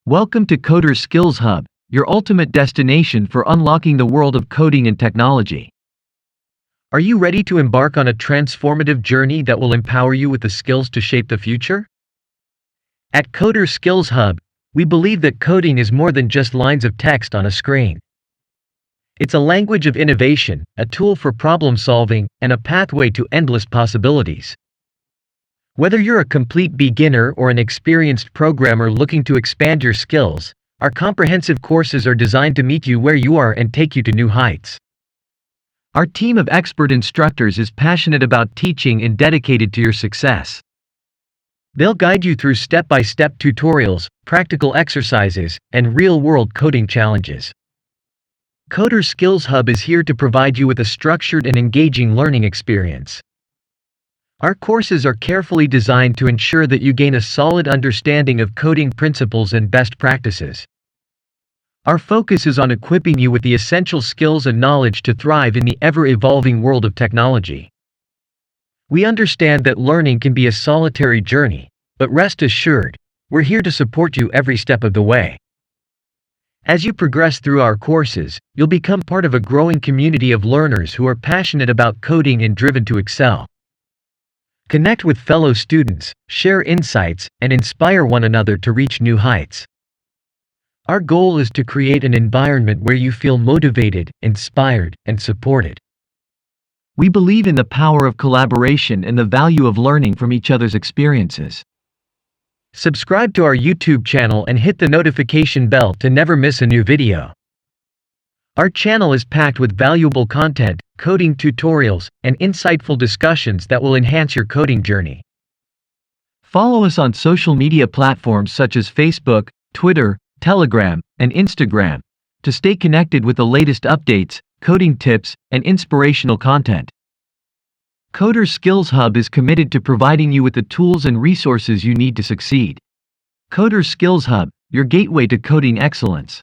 Welcome to Coder Skills Hub, your ultimate destination for unlocking the world of coding and technology. Are you ready to embark on a transformative journey that will empower you with the skills to shape the future? At Coder Skills Hub, we believe that coding is more than just lines of text on a screen. It's a language of innovation, a tool for problem solving, and a pathway to endless possibilities. Whether you're a complete beginner or an experienced programmer looking to expand your skills, our comprehensive courses are designed to meet you where you are and take you to new heights. Our team of expert instructors is passionate about teaching and dedicated to your success. They'll guide you through step-by-step tutorials, practical exercises, and real-world coding challenges. Coder Skills Hub is here to provide you with a structured and engaging learning experience. Our courses are carefully designed to ensure that you gain a solid understanding of coding principles and best practices. Our focus is on equipping you with the essential skills and knowledge to thrive in the ever-evolving world of technology. We understand that learning can be a solitary journey, but rest assured, we're here to support you every step of the way. As you progress through our courses, you'll become part of a growing community of learners who are passionate about coding and driven to excel. Connect with fellow students, share insights, and inspire one another to reach new heights. Our goal is to create an environment where you feel motivated, inspired, and supported. We believe in the power of collaboration and the value of learning from each other's experiences. Subscribe to our YouTube channel and hit the notification bell to never miss a new video. Our channel is packed with valuable content, coding tutorials, and insightful discussions that will enhance your coding journey. Follow us on social media platforms such as Facebook, Twitter, Telegram, and Instagram to stay connected with the latest updates, coding tips, and inspirational content. Coder Skills Hub is committed to providing you with the tools and resources you need to succeed. Coder Skills Hub, your gateway to coding excellence.